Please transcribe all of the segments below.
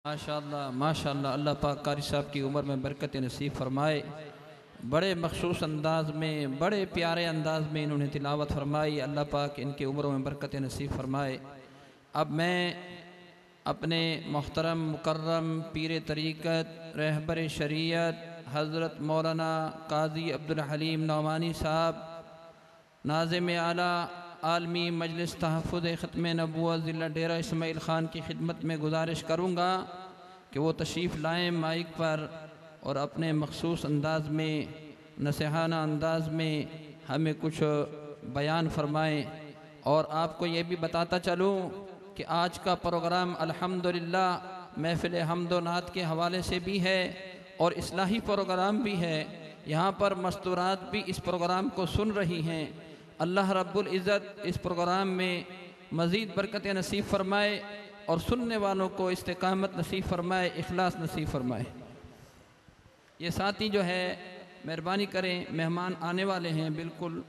ماشاءاللہ اللہ پاک قاری صاحب کی عمر میں برکت نصیب فرمائے۔ بڑے مخصوص انداز میں، بڑے پیارے انداز میں انہوں نے تلاوت فرمائی۔ اللہ پاک ان کی عمروں میں برکت نصیب فرمائے۔ اب میں اپنے محترم مکرم پیر طریقت رہبر شریعت حضرت مولانا قاضی عبدالحلیم نعمانی صاحب ناظم اعلیٰ عالمی مجلس تحفظ ختم نبوت ضلع ڈیرہ اسماعیل خان کی خدمت میں گزارش کروں گا کہ وہ تشریف لائیں مائک پر اور اپنے مخصوص انداز میں، نصیحانہ انداز میں ہمیں کچھ بیان فرمائیں۔ اور آپ کو یہ بھی بتاتا چلوں کہ آج کا پروگرام الحمدللہ محفل حمد و نعت کے حوالے سے بھی ہے اور اصلاحی پروگرام بھی ہے۔ یہاں پر مستورات بھی اس پروگرام کو سن رہی ہیں۔ اللہ رب العزت اس پروگرام میں مزید برکت نصیب فرمائے اور سننے والوں کو استقامت نصیب فرمائے، اخلاص نصیب فرمائے۔ یہ ساتھی جو ہے مہربانی کریں، مہمان آنے والے ہیں بالکل،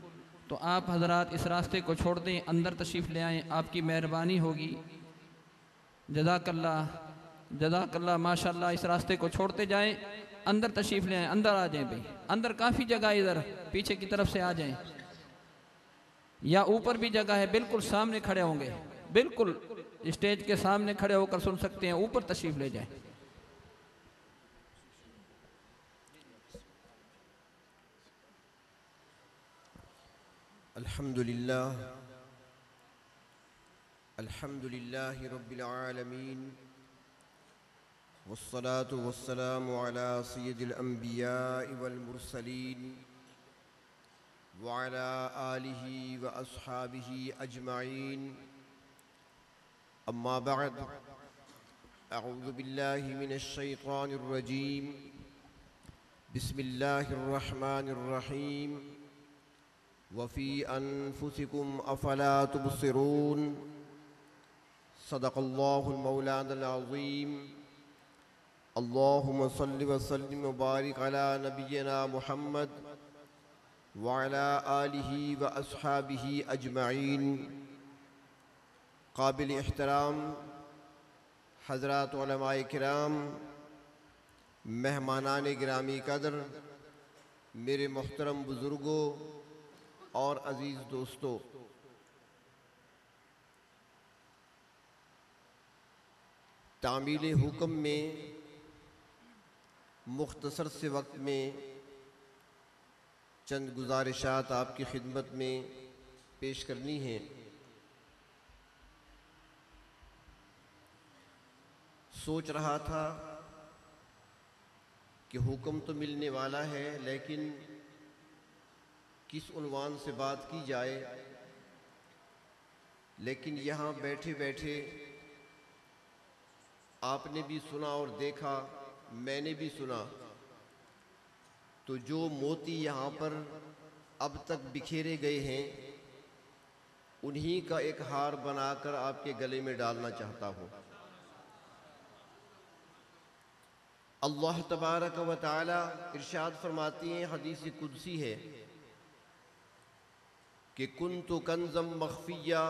تو آپ حضرات اس راستے کو چھوڑ دیں، اندر تشریف لے آئیں، آپ کی مہربانی ہوگی۔ جزاک اللہ ماشاءاللہ، اس راستے کو چھوڑتے جائیں، اندر تشریف لے آئیں، اندر آ جائیں بھئی، اندر کافی جگہ، ادھر پیچھے کی طرف سے آ جائیں، یا اوپر بھی جگہ ہے، بالکل سامنے کھڑے ہوں گے، بالکل اسٹیج کے سامنے کھڑے ہو کر سن سکتے ہیں، اوپر تشریف لے جائیں۔ الحمدللہ رب العالمین والصلاة والسلام على سید الانبیاء والمرسلین وعلى آلہ واصحابہ اجمعین، اما بعد، اعوذ باللہ من الشیطان الرجیم، بسم اللہ الرحمن الرحیم، وفی انفسکم افلا تبصرون، صدق اللہ المولانا العظیم۔ اللہم صل وسلم وبارک علی نبینا محمد وعلى آلہ واصحابہ اجمعین۔ قابل احترام حضرات علماء کرام، مہمانان گرامی قدر، میرے محترم بزرگوں اور عزیز دوستو، تعمیل حکم میں مختصر سے وقت میں چند گزارشات آپ کی خدمت میں پیش کرنی ہیں۔ سوچ رہا تھا کہ حکم تو ملنے والا ہے، لیکن کس عنوان سے بات کی جائے، لیکن یہاں بیٹھے بیٹھے آپ نے بھی سنا اور دیکھا، میں نے بھی سنا، تو جو موتی یہاں پر اب تک بکھیرے گئے ہیں، انہی کا ایک ہار بنا کر آپ کے گلے میں ڈالنا چاہتا ہوں۔ اللہ تبارک و تعالی ارشاد فرماتی ہیں، حدیث قدسی ہے کہ کنت کنزا مخفیہ،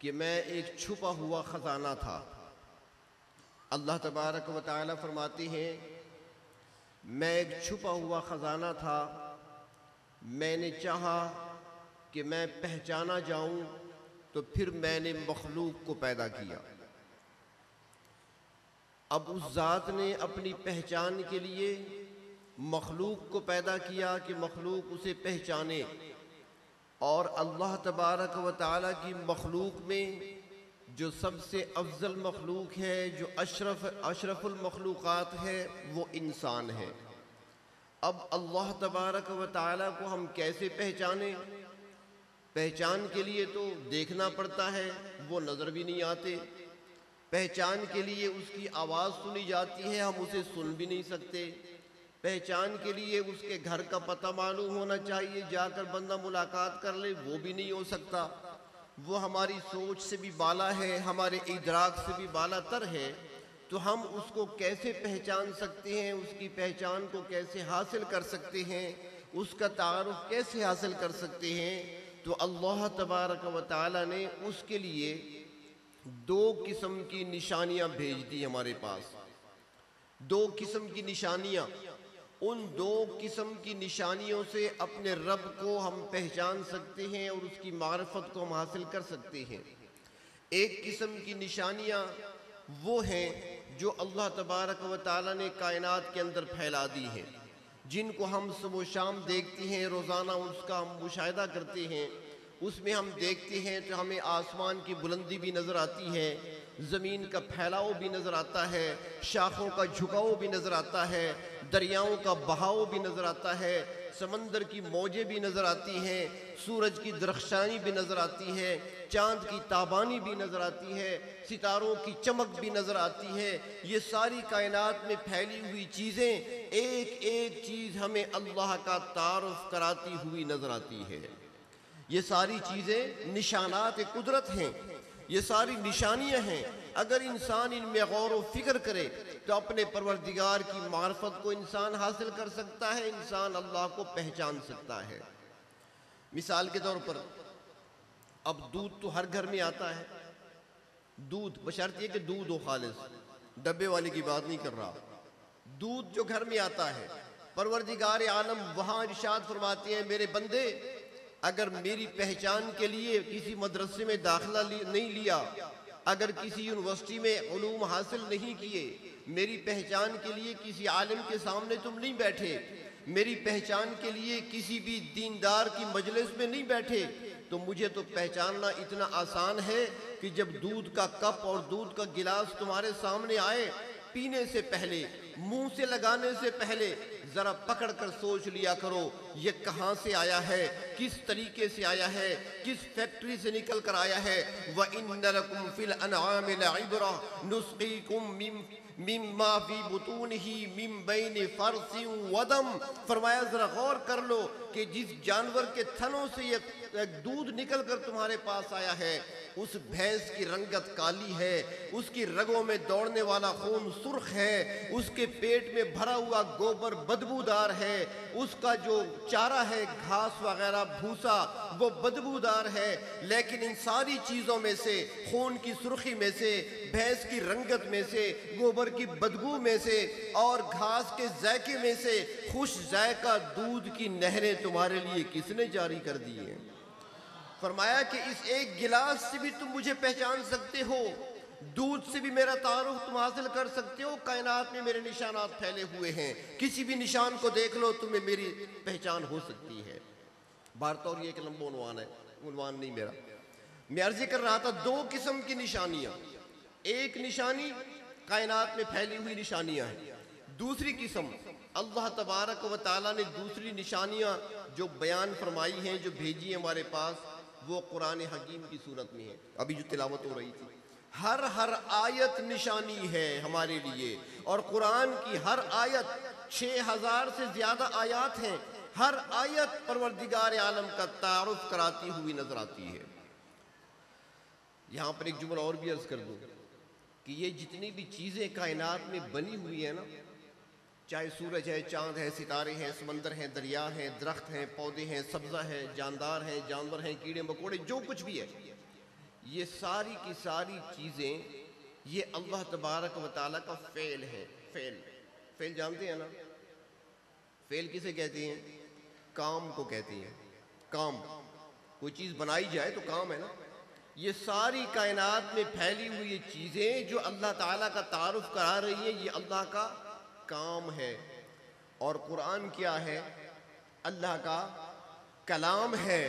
کہ میں ایک چھپا ہوا خزانہ تھا۔ اللہ تبارک و تعالی فرماتے ہیں، میں ایک چھپا ہوا خزانہ تھا، میں نے چاہا کہ میں پہچانا جاؤں، تو پھر میں نے مخلوق کو پیدا کیا۔ اب اس ذات نے اپنی پہچان کے لیے مخلوق کو پیدا کیا کہ مخلوق اسے پہچانے، اور اللہ تبارک و تعالی کی مخلوق میں جو سب سے افضل مخلوق ہے، جو اشرف المخلوقات ہے، وہ انسان ہے۔ اب اللہ تبارک و تعالی کو ہم کیسے پہچانیں؟ پہچان کے لیے تو دیکھنا پڑتا ہے، وہ نظر بھی نہیں آتے۔ پہچان کے لیے اس کی آواز سنی جاتی ہے، ہم اسے سن بھی نہیں سکتے۔ پہچان کے لیے اس کے گھر کا پتہ معلوم ہونا چاہیے، جا کر بندہ ملاقات کر لے، وہ بھی نہیں ہو سکتا۔ وہ ہماری سوچ سے بھی بالا ہے، ہمارے ادراک سے بھی بالا تر ہے، تو ہم اس کو کیسے پہچان سکتے ہیں؟ اس کی پہچان کو کیسے حاصل کر سکتے ہیں؟ اس کا تعارف کیسے حاصل کر سکتے ہیں؟ تو اللہ تبارک و تعالی نے اس کے لیے دو قسم کی نشانیاں بھیج دی ہمارے پاس، دو قسم کی نشانیاں۔ ان دو قسم کی نشانیوں سے اپنے رب کو ہم پہچان سکتے ہیں اور اس کی معرفت کو ہم حاصل کر سکتے ہیں۔ ایک قسم کی نشانیاں وہ ہیں جو اللہ تبارک و تعالیٰ نے کائنات کے اندر پھیلا دی ہیں، جن کو ہم صبح و شام دیکھتے ہیں، روزانہ اس کا ہم مشاہدہ کرتے ہیں۔ اس میں ہم دیکھتے ہیں تو ہمیں آسمان کی بلندی بھی نظر آتی ہے، زمین کا پھیلاؤ بھی نظر آتا ہے، شاخوں کا جھکاؤ بھی نظر آتا ہے، دریاؤں کا بہاؤ بھی نظر آتا ہے، سمندر کی موجیں بھی نظر آتی ہیں، سورج کی درخشانی بھی نظر آتی ہے، چاند کی تابانی بھی نظر آتی ہے، ستاروں کی چمک بھی نظر آتی ہے۔ یہ ساری کائنات میں پھیلی ہوئی چیزیں، ایک ایک چیز ہمیں اللہ کا تعارف کراتی ہوئی نظر آتی ہے۔ یہ ساری چیزیں نشانات قدرت ہیں، یہ ساری نشانیاں ہیں۔ اگر انسان ان میں غور و فکر کرے تو اپنے پروردگار کی معرفت کو انسان حاصل کر سکتا ہے، انسان اللہ کو پہچان سکتا ہے۔ مثال کے طور پر اب دودھ تو ہر گھر میں آتا ہے، دودھ بشرط یہ کہ دودھ ہو خالص، ڈبے والے کی بات نہیں کر رہا، دودھ جو گھر میں آتا ہے، پروردگار عالم وہاں ارشاد فرماتے ہیں میرے بندے اگر میری پہچان کے لیے کسی مدرسے میں داخلہ نہیں لیا، اگر کسی یونیورسٹی میں علوم حاصل نہیں کیے، میری پہچان کے لیے کسی عالم کے سامنے تم نہیں بیٹھے، میری پہچان کے لیے کسی بھی دیندار کی مجلس میں نہیں بیٹھے، تو مجھے تو پہچاننا اتنا آسان ہے کہ جب دودھ کا کپ اور دودھ کا گلاس تمہارے سامنے آئے، پینے سے پہلے، منہ سے لگانے سے پہلے ذرا پکڑ کر سوچ لیا کرو یہ کہاں سے آیا ہے، کس طریقے سے آیا ہے، کس فیکٹری سے نکل کر آیا ہے۔ وَإِنَّ لَكُمْ فِي الْأَنْعَامِ لَعِبْرَةً نُسْقِيكُم مِّمَّا فِي بُطُونِهِ مِن بَيْنِ فَرْثٍ وَدَمٍ۔ فرمایا ذرا غور کر لو کہ جس جانور کے تھنوں سے یہ دودھ نکل کر تمہارے پاس آیا ہے، اس بھینس کی رنگت کالی ہے، اس کی رگوں میں دوڑنے والا خون سرخ ہے، اس کے پیٹ میں بھرا ہوا گوبر بدبودار ہے، اس کا جو چارہ ہے گھاس وغیرہ بھوسا وہ بدبودار ہے، لیکن ان ساری چیزوں میں سے، خون کی سرخی میں سے، بھینس کی رنگت میں سے، گوبر کی بدبو میں سے اور گھاس کے ذائقے میں سے خوش ذائقہ دودھ کی نہریں تمہارے لیے کس نے جاری کر دی ہیں؟ فرمایا کہ اس ایک گلاس سے بھی تم مجھے پہچان سکتے ہو، دودھ سے بھی میرا تعارف تم حاصل کر سکتے ہو، کائنات میں میرے نشانات پھیلے ہوئے ہیں، کسی بھی نشان کو دیکھ لو تمہیں میری پہچان ہو سکتی ہے۔ بارطور یہ ایک لمبا عنوان ہے، عنوان نہیں میرا۔ میں عرض کر رہا تھا دو قسم کی نشانیاں، ایک نشانی کائنات میں پھیلی ہوئی نشانیاں ہیں، دوسری قسم اللہ تبارک و تعالیٰ نے دوسری نشانیاں جو بیان فرمائی ہیں، جو بھیجی ہیں ہمارے پاس، وہ قرآن حکیم کی صورت میں ہے۔ ابھی جو تلاوت ہو رہی تھی، ہر آیت نشانی ہے ہمارے لیے، اور قرآن کی ہر آیت 6000 سے زیادہ آیات ہیں، ہر آیت پروردگار عالم کا تعارف کراتی ہوئی نظر آتی ہے۔ یہاں پر ایک جملہ اور بھی عرض کر دوں کہ یہ جتنی بھی چیزیں کائنات میں بنی ہوئی ہیں نا، چاہے سورج ہے، چاند ہے، ستارے ہیں، سمندر ہیں، دریا ہیں، درخت ہیں، پودے ہیں، سبزہ ہے، جاندار ہیں، جانور ہیں، کیڑے مکوڑے، جو کچھ بھی ہے، یہ ساری کی ساری چیزیں یہ اللہ تبارک و تعالیٰ کا فعل ہے۔ فعل جانتے ہیں نا؟ فعل کسے کہتے ہیں؟ کام کو کہتے ہیں۔ کام، کوئی چیز بنائی جائے تو کام ہے نا۔ یہ ساری کائنات میں پھیلی ہوئی یہ چیزیں جو اللہ تعالیٰ کا تعارف کرا رہی ہیں، یہ اللہ کا کام ہے۔ اور قرآن کیا ہے؟ اللہ کا کلام ہے۔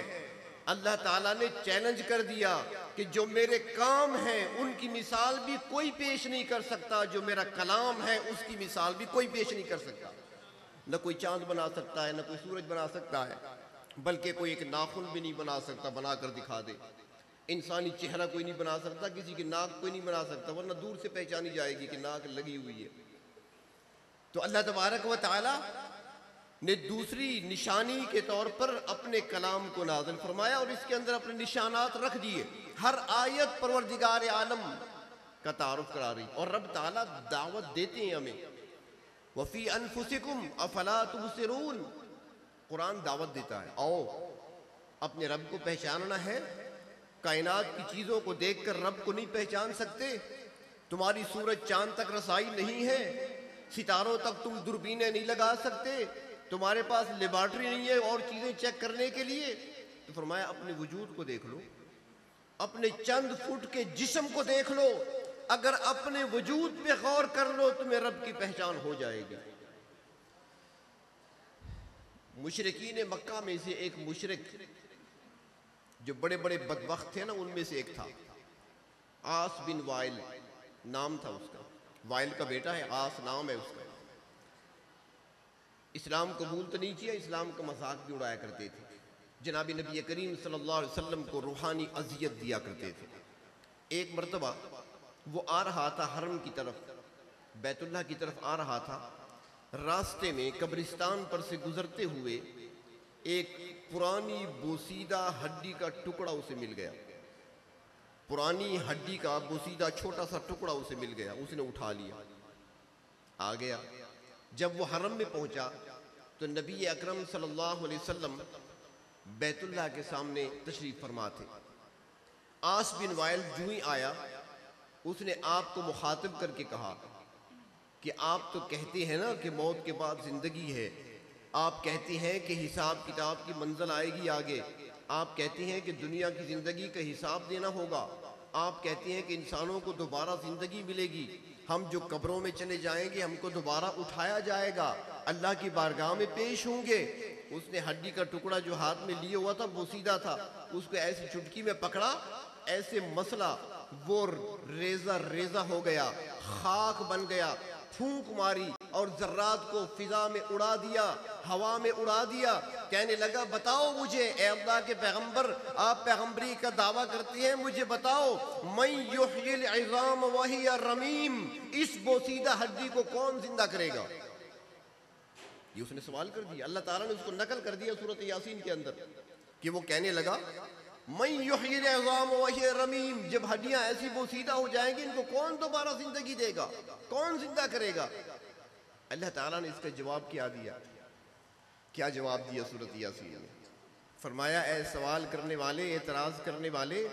اللہ تعالیٰ نے چیلنج کر دیا کہ جو میرے کام ہیں ان کی مثال بھی کوئی پیش نہیں کر سکتا، جو میرا کلام ہے اس کی مثال بھی کوئی پیش نہیں کر سکتا۔ نہ کوئی چاند بنا سکتا ہے، نہ کوئی سورج بنا سکتا ہے، بلکہ کوئی ایک ناخن بھی نہیں بنا سکتا، بنا کر دکھا دے۔ انسانی چہرہ کوئی نہیں بنا سکتا، کسی کی ناک کوئی نہیں بنا سکتا، ورنہ دور سے پہچانی جائے گی کہ ناک لگی ہوئی ہے۔ تو اللہ تبارک و تعالی نے دوسری نشانی کے طور پر اپنے کلام کو نازل فرمایا اور اس کے اندر اپنے نشانات رکھ دیے۔ ہر آیت پروردگار عالم کا تعارف کرا رہی، اور رب تعالیٰ دعوت دیتے ہیں ہمیں، وَفِي أَنفُسِكُمْ أَفَلَا تُبْصِرُونَ۔ قرآن دعوت دیتا ہے، آؤ اپنے رب کو پہچاننا ہے، کائنات کی چیزوں کو دیکھ کر رب کو نہیں پہچان سکتے؟ تمہاری سورج چاند تک رسائی نہیں ہے، ستاروں تک تم دوربینیں نہیں لگا سکتے، تمہارے پاس لیبارٹری نہیں ہے اور چیزیں چیک کرنے کے لیے؟ تو فرمایا اپنے وجود کو دیکھ لو، اپنے چند فٹ کے جسم کو دیکھ لو، اگر اپنے وجود پہ غور کر لو تمہیں رب کی پہچان ہو جائے گی۔ مشرکین مکہ میں سے ایک مشرک جو بڑے بڑے بدبخت تھے نا، ان میں سے ایک تھا عاص بن وائل نام تھا اس کا، وائل کا بیٹا ہے، عاص نام ہے اس کا۔ اسلام قبول تو نہیں کیا، اسلام کا مذاق بھی اڑایا کرتے تھے، جناب نبی کریم صلی اللہ علیہ وسلم کو روحانی اذیت دیا کرتے تھے۔ ایک مرتبہ وہ آ رہا تھا حرم کی طرف، بیت اللہ کی طرف آ رہا تھا، راستے میں قبرستان پر سے گزرتے ہوئے ایک پرانی بوسیدہ ہڈی کا ٹکڑا اسے مل گیا، پرانی ہڈی کا بوسیدہ چھوٹا سا ٹکڑا اسے مل گیا، اس نے اٹھا لیا، آ گیا۔ جب وہ حرم میں پہنچا تو نبی اکرم صلی اللہ علیہ وسلم بیت اللہ کے سامنے تشریف فرما تھے۔ عاص بن وائل جو ہی آیا، اس نے آپ کو مخاطب کر کے کہا کہ آپ تو کہتے ہیں نا کہ موت کے بعد زندگی ہے، آپ کہتے ہیں کہ حساب کتاب کی منزل آئے گی آگے، آپ کہتے ہیں کہ دنیا کی زندگی کا حساب دینا ہوگا، آپ کہتے ہیں کہ انسانوں کو دوبارہ زندگی ملے گی، ہم جو قبروں میں چلے جائیں گے ہم کو دوبارہ اٹھایا جائے گا، اللہ کی بارگاہ میں پیش ہوں گے۔ اس نے ہڈی کا ٹکڑا جو ہاتھ میں لیے ہوا تھا بوسیدہ تھا، اس کو ایسی چٹکی میں پکڑا، ایسے مسئلہ، وہ ریزہ ریزہ ہو گیا، خاک بن گیا، پھونک ماری اور ذرات کو فضا میں اڑا دیا، ہوا میں اڑا دیا۔ کہنے لگا بتاؤ مجھے اے اللہ کے پیغمبر، آپ پیغمبری کا دعویٰ کرتے ہیں، مجھے بتاؤ من یحیی العظام وہی رمیم، اس بوسیدہ ہڈی کو کون زندہ کرے گا؟ یہ اس نے سوال کر دیا، اللہ تعالیٰ نے اس کو نقل کر دیا سورۃ یاسین کے اندر کہ وہ کہنے لگا من یحیی العظام وہی رمیم، جب ہڈیاں ایسی بوسیدہ ہو جائیں گی ان کو کون دوبارہ زندگی دے گا، کون زندہ کرے گا؟ اللہ تعالیٰ نے اس کا جواب کیا دیا؟ کیا جواب دیا سورۃ یاسین میں؟ فرمایا اے سوال کرنے والے، اعتراض کرنے والے،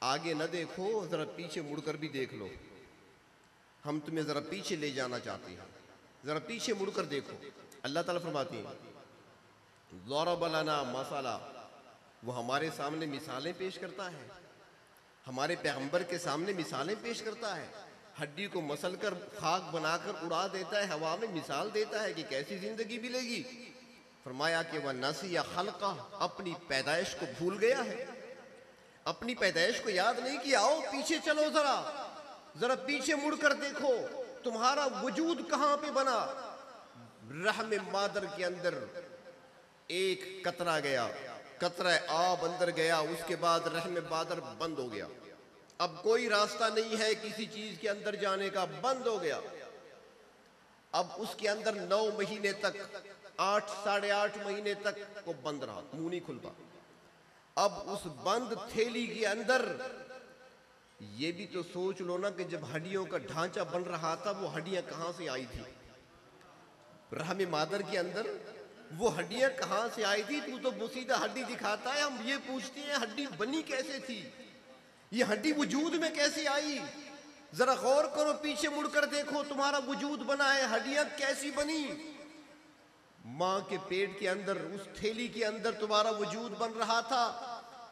آگے نہ دیکھو، ذرا پیچھے مڑ کر بھی دیکھ لو، ہم تمہیں ذرا پیچھے لے جانا چاہتے ہیں، ذرا پیچھے مڑ کر دیکھو۔ اللہ تعالیٰ فرماتے ہیں ضرب لنا مثلا، وہ ہمارے سامنے مثالیں پیش کرتا ہے، ہمارے پیغمبر کے سامنے مثالیں پیش کرتا ہے، ہڈی کو مسل کر خاک بنا کر اڑا دیتا ہے، ہوا میں مثال دیتا ہے کہ کیسی زندگی ملے گی۔ فرمایا کہ وہ نسی خلقہ، اپنی پیدائش کو بھول گیا ہے، اپنی پیدائش کو یاد نہیں کیا۔ آؤ پیچھے چلو، ذرا پیچھے مڑ کر دیکھو تمہارا وجود کہاں پہ بنا۔ رحم مادر کے اندر ایک قطرہ گیا، قطرہ آب اندر گیا، اس کے بعد رحم مادر بند ہو گیا، اب کوئی راستہ نہیں ہے کسی چیز کے اندر جانے کا، بند ہو گیا۔ اب اس کے اندر 9 مہینے تک، 8 ساڑھے 8 مہینے تک وہ بند رہا، منہ نہیں کھلتا۔ اب اس بند تھیلی کے اندر یہ بھی تو سوچ لو نا کہ جب ہڈیوں کا ڈھانچہ بن رہا تھا وہ ہڈیاں کہاں سے آئی تھی؟ رحم مادر کے اندر وہ ہڈیاں کہاں سے آئی تھی؟ تو بوسیدہ ہڈی دکھاتا ہے، ہم یہ پوچھتے ہیں ہڈی بنی کیسے تھی، یہ ہڈی وجود میں کیسے آئی؟ ذرا غور کرو، پیچھے مڑ کر دیکھو، تمہارا وجود بنا ہے، ہڈیاں کیسی بنی؟ ماں کے پیٹ کے اندر، اس تھیلی کے اندر تمہارا وجود بن رہا تھا،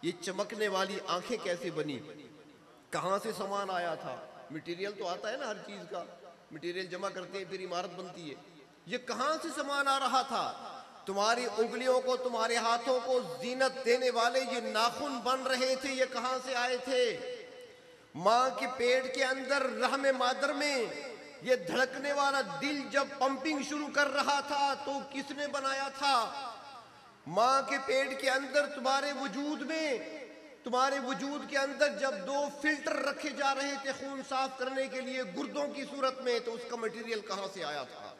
یہ چمکنے والی آنکھیں کیسے بنی؟ کہاں سے سامان آیا تھا؟ مٹیریل تو آتا ہے نا ہر چیز کا، مٹیریل جمع کرتے ہیں پھر عمارت بنتی ہے، یہ کہاں سے سامان آ رہا تھا؟ تمہاری انگلیوں کو، تمہارے ہاتھوں کو زینت دینے والے یہ ناخن بن رہے تھے، یہ کہاں سے آئے تھے؟ ماں کے پیٹ کے اندر رحم مادر میں یہ دھڑکنے والا دل جب پمپنگ شروع کر رہا تھا تو کس نے بنایا تھا؟ ماں کے پیٹ کے اندر تمہارے وجود میں، تمہارے وجود کے اندر جب 2 فلٹر رکھے جا رہے تھے خون صاف کرنے کے لیے گردوں کی صورت میں، تو اس کا مٹیریل کہاں سے آیا تھا؟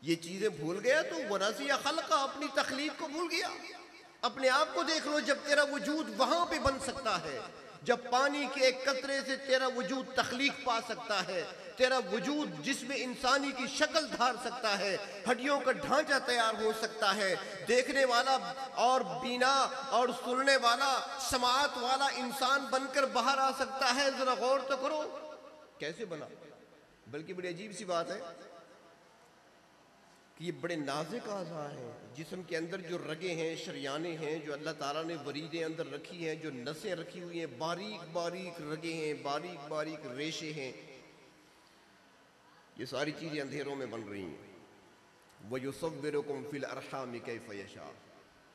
یہ چیزیں بھول گیا تو ونسی خلقہ، اپنی تخلیق کو بھول گیا۔ اپنے آپ کو دیکھ لو، جب تیرا وجود وہاں پہ بن سکتا ہے، جب پانی کے ایک قطرے سے تیرا وجود تخلیق پا سکتا ہے، تیرا وجود جسم انسانی کی شکل دھار سکتا ہے، ہڈیوں کا ڈھانچہ تیار ہو سکتا ہے، دیکھنے والا اور بینا اور سننے والا سماعت والا انسان بن کر باہر آ سکتا ہے، ذرا غور تو کرو کیسے بنا۔ بلکہ بڑی عجیب سی بات ہے کہ یہ بڑے نازک اعضاء ہیں، جسم کے اندر جو رگیں ہیں، شریانیں ہیں، جو اللہ تعالیٰ نے وریدیں اندر رکھی ہیں، جو نسیں رکھی ہوئی ہیں، باریک باریک رگیں ہیں، باریک باریک ریشے ہیں، یہ ساری چیزیں اندھیروں میں بن رہی ہیں۔ وَيُصَوِّرُكُمْ فِي الْأَرْحَامِ كَيْفَ يَشَاءُ،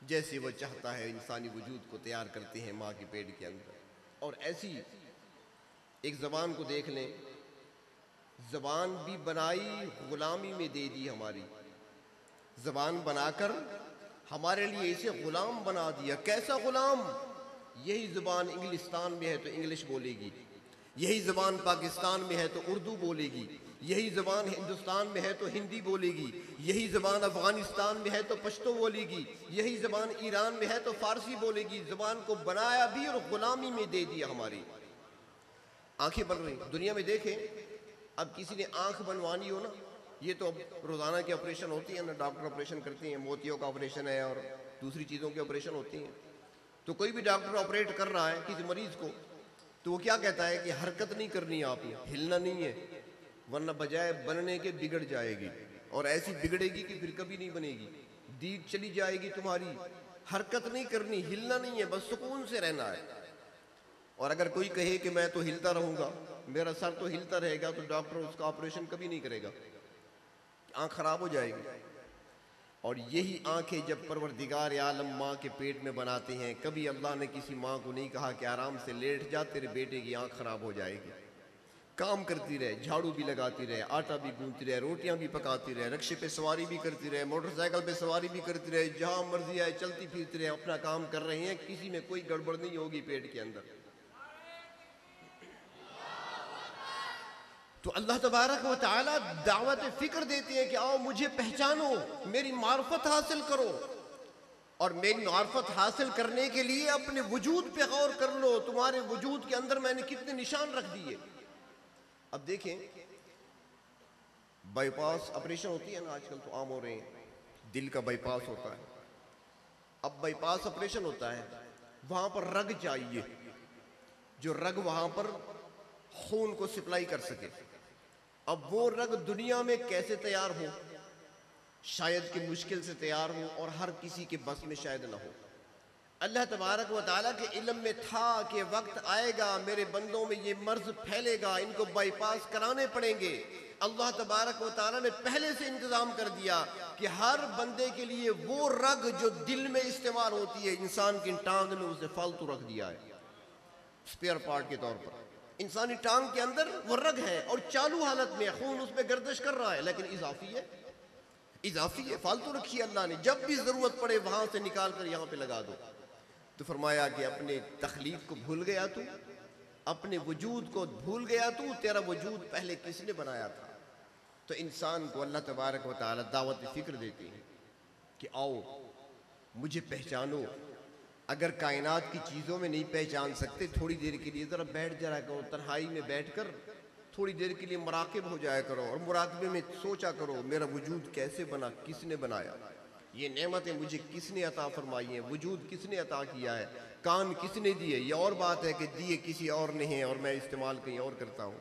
جیسے وہ چاہتا ہے انسانی وجود کو تیار کرتے ہیں ماں کے پیٹ کے اندر۔ اور ایسی ایک زبان کو دیکھ لیں، زبان بھی بنائی، غلامی میں دے دی ہماری، زبان بنا کر ہمارے لیے اسے غلام بنا دیا۔ کیسا غلام؟ یہی زبان انگلستان میں ہے تو انگلش بولے گی، یہی زبان پاکستان میں ہے تو اردو بولے گی، یہی زبان ہندوستان میں ہے تو ہندی بولے گی، یہی زبان افغانستان میں ہے تو پشتو بولے گی، یہی زبان ایران میں ہے تو فارسی بولے گی۔ زبان کو بنایا بھی اور غلامی میں دے دیا ہماری۔ آنکھیں بن رہی دنیا میں دیکھیں، اب کسی نے آنکھ بنوانی ہو نا، یہ تو اب روزانہ کی آپریشن ہوتی ہیں نا، ڈاکٹر آپریشن کرتے ہیں، موتیوں کا آپریشن ہے اور دوسری چیزوں کی آپریشن ہوتی ہیں۔ تو کوئی بھی ڈاکٹر آپریٹ کر رہا ہے کسی مریض کو، تو وہ کیا کہتا ہے کہ حرکت نہیں کرنی ہے، آپ نے ہلنا نہیں ہے، ورنہ بجائے بننے کے بگڑ جائے گی، اور ایسی بگڑے گی کہ پھر کبھی نہیں بنے گی، دید چلی جائے گی تمہاری۔ حرکت نہیں کرنی، ہلنا نہیں ہے، بس سکون سے رہنا ہے۔ اور اگر کوئی کہے کہ میں تو ہلتا رہوں گا، میرا سر تو ہلتا رہے گا، تو ڈاکٹر اس کا آپریشن کبھی نہیں کرے گا، آنکھ خراب ہو جائے گی۔ اور یہی آنکھیں جب پروردگار عالم ماں کے پیٹ میں بناتے ہیں، کبھی اللہ نے کسی ماں کو نہیں کہا کہ آرام سے لیٹ جا، تیرے بیٹے کی آنکھ خراب ہو جائے گی۔ کام کرتی رہے، جھاڑو بھی لگاتی رہے، آٹا بھی گوندتی رہے، روٹیاں بھی پکاتی رہے، رکشے پہ سواری بھی کرتی رہے، موٹر سائیکل پہ سواری بھی کرتی رہے، جہاں مرضی آئے چلتی پھرتی رہے، اپنا کام کر رہے ہیں، کسی میں کوئی گڑبڑ نہیں ہوگی پیٹ کے اندر۔ تو اللہ تبارک و تعالی دعوت فکر دیتے ہیں کہ آؤ مجھے پہچانو، میری معرفت حاصل کرو، اور میری معرفت حاصل کرنے کے لیے اپنے وجود پہ غور کر لو، تمہارے وجود کے اندر میں نے کتنے نشان رکھ دیے۔ اب دیکھیں، بائی پاس آپریشن ہوتی ہے نا، آج کل تو عام ہو رہے ہیں، دل کا بائی پاس ہوتا ہے۔ اب بائی پاس آپریشن ہوتا ہے، وہاں پر رگ چاہیے، جو رگ وہاں پر خون کو سپلائی کر سکے۔ اب وہ رگ دنیا میں کیسے تیار ہو؟ شاید کہ مشکل سے تیار ہو، اور ہر کسی کے بس میں شاید نہ ہو۔ اللہ تبارک و تعالیٰ کے علم میں تھا کہ وقت آئے گا، میرے بندوں میں یہ مرض پھیلے گا، ان کو بائی پاس کرانے پڑیں گے۔ اللہ تبارک و تعالیٰ نے پہلے سے انتظام کر دیا کہ ہر بندے کے لیے وہ رگ جو دل میں استعمال ہوتی ہے، انسان کی ٹانگ میں اسے فالتو رکھ دیا ہے، اسپیئر پارٹ کے طور پر۔ انسانی ٹانگ کے اندر وہ رگ ہے، اور چالو حالت میں خون اس میں گردش کر رہا ہے، لیکن اضافی ہے، فالتو رکھی ہے اللہ نے، جب بھی ضرورت پڑے وہاں سے نکال کر یہاں پہ لگا دو۔ تو فرمایا کہ اپنے تخلیق کو بھول گیا تو، اپنے وجود کو بھول گیا تو، تیرا وجود پہلے کس نے بنایا تھا؟ تو انسان کو اللہ تبارک و تعالی دعوت فکر دیتے ہیں کہ آؤ مجھے پہچانو۔ اگر کائنات کی چیزوں میں نہیں پہچان سکتے، تھوڑی دیر کے لیے ذرا بیٹھ جایا کرو، تنہائی میں بیٹھ کر تھوڑی دیر کے لیے مراقب ہو جایا کرو، اور مراقبے میں سوچا کرو میرا وجود کیسے بنا، کس نے بنایا، یہ نعمتیں مجھے کس نے عطا فرمائی ہیں، وجود کس نے عطا کیا ہے، کان کس نے دیے۔ یہ اور بات ہے کہ دیے کسی اور نے ہیں اور میں استعمال کہیں اور کرتا ہوں۔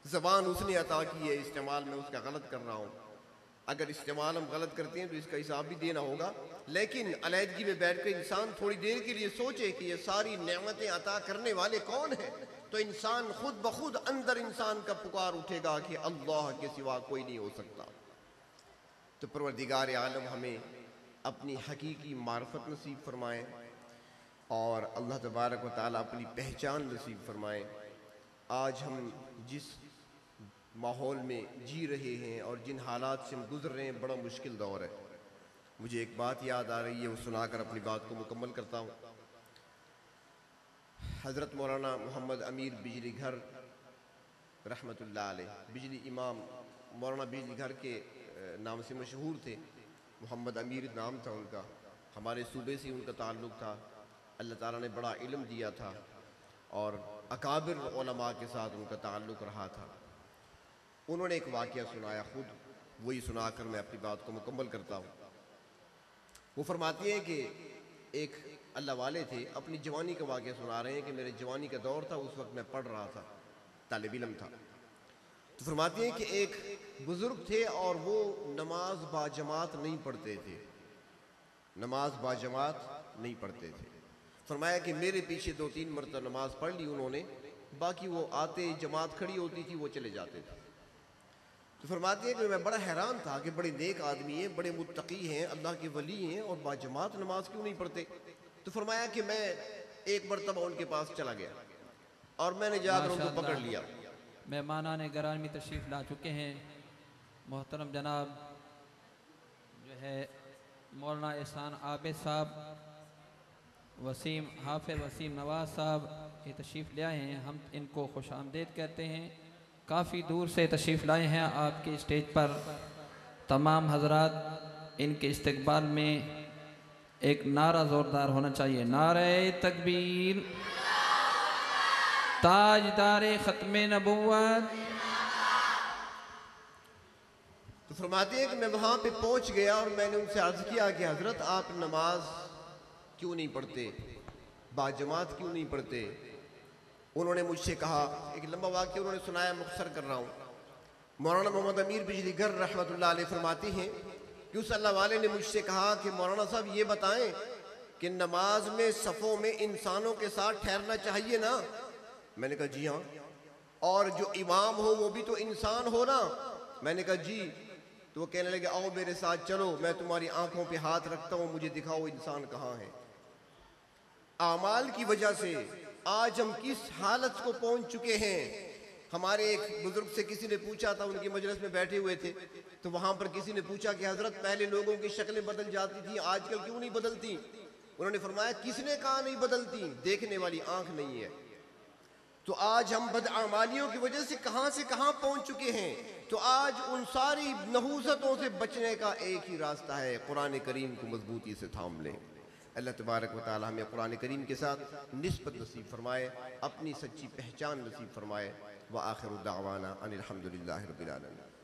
زبان اس نے عطا کی ہے، استعمال میں اس کا غلط کر رہا ہوں۔ اگر استعمال ہم غلط کرتے ہیں تو اس کا حساب بھی دینا ہوگا، لیکن علیحدگی میں بیٹھ کر انسان تھوڑی دیر کے لیے سوچے کہ یہ ساری نعمتیں عطا کرنے والے کون ہیں، تو انسان خود بخود اندر انسان کا پکار اٹھے گا کہ اللہ کے سوا کوئی نہیں ہو سکتا۔ تو پروردگار عالم ہمیں اپنی حقیقی معرفت نصیب فرمائیں، اور اللہ تبارک و تعالیٰ اپنی پہچان نصیب فرمائیں۔ آج ہم جس ماحول میں جی رہے ہیں اور جن حالات سے ہم گزر رہے ہیں، بڑا مشکل دور ہے۔ مجھے ایک بات یاد آ رہی ہے، وہ سنا کر اپنی بات کو مکمل کرتا ہوں۔ حضرت مولانا محمد امیر بجلی گھر رحمۃ اللہ علیہ، بجلی امام مولانا بجلی گھر کے نام سے مشہور تھے، محمد امیر نام تھا ان کا، ہمارے صوبے سے ان کا تعلق تھا، اللہ تعالیٰ نے بڑا علم دیا تھا، اور اکابر علماء کے ساتھ ان کا تعلق رہا تھا. انہوں نے ایک واقعہ سنایا خود, وہی سنا کر میں اپنی بات کو مکمل کرتا ہوں. وہ فرماتی ہیں کہ ایک اللہ والے تھے, اپنی جوانی کا واقعہ سنا رہے ہیں کہ میرے جوانی کا دور تھا, اس وقت میں پڑھ رہا تھا, طالب علم تھا. تو فرماتی ہیں کہ ایک بزرگ تھے اور وہ نماز باجماعت نہیں پڑھتے تھے, نماز باجماعت نہیں پڑھتے تھے. فرمایا کہ میرے پیچھے 2-3 مرتبہ نماز پڑھ لی انہوں نے, باقی وہ آتے جماعت کھڑی ہوتی تھی وہ چلے جاتے تھے. تو فرماتی ہے کہ میں بڑا حیران تھا کہ بڑے نیک آدمی ہیں, بڑے متقی ہیں, اللہ کے ولی ہیں, اور باجماعت نماز کیوں نہیں پڑھتے. تو فرمایا کہ میں ایک مرتبہ ان کے پاس چلا گیا اور میں نے جا کر ان کو پکڑ لیا. مہمانان گرامی تشریف لا چکے ہیں. محترم جناب جو ہے مولانا احسان عابد صاحب, حافظ وسیم نواز صاحب یہ تشریف لے آئے ہیں. ہم ان کو خوش آمدید کہتے ہیں, کافی دور سے تشریف لائے ہیں آپ کے اسٹیج پر. تمام حضرات ان کے استقبال میں ایک نعرہ زوردار ہونا چاہیے, نعرہ تکبیر, تاجدار ختم نبوت. تو فرماتے ہیں کہ میں وہاں پہ پہنچ گیا اور میں نے ان سے عرض کیا کہ حضرت آپ نماز کیوں نہیں پڑھتے, باجماعت کیوں نہیں پڑھتے. انہوں نے مجھ سے کہا, ایک لمبا واقعہ انہوں نے سنایا, مختصر کر رہا ہوں. مولانا محمد امیر بجلی گھر رحمۃ اللہ علیہ فرماتی ہیں کہ اس اللہ والے نے مجھ سے کہا کہ مولانا صاحب یہ بتائیں کہ نماز میں صفوں میں انسانوں کے ساتھ ٹھہرنا چاہیے نا. میں نے کہا جی ہاں. اور جو امام ہو وہ بھی تو انسان ہو نا. میں نے کہا جی. تو وہ کہنے لگے آؤ میرے ساتھ چلو, میں تمہاری آنکھوں پہ ہاتھ رکھتا ہوں, مجھے دکھاؤ انسان کہاں ہے. اعمال کی وجہ سے آج ہم کس حالت کو پہنچ چکے ہیں. ہمارے ایک بزرگ سے کسی نے پوچھا تھا, ان کی مجلس میں بیٹھے ہوئے تھے, تو وہاں پر کسی نے پوچھا کہ حضرت پہلے لوگوں کی شکلیں بدل جاتی تھیں, آج کل کیوں نہیں بدلتی. انہوں نے فرمایا کس نے کہا نہیں بدلتی, دیکھنے والی آنکھ نہیں ہے. تو آج ہم بدعمالیوں کی وجہ سے کہاں پہنچ چکے ہیں. تو آج ان ساری نحوستوں سے بچنے کا ایک ہی راستہ ہے, قرآن کریم کو مضبوطی سے تھام لیں. اللہ تبارک و تعالی ہمیں قرآن کریم کے ساتھ نسبت نصیب فرمائے, اپنی سچی پہچان نصیب فرمائے. وآخر دعوانا ان الحمد للہ رب العالمین.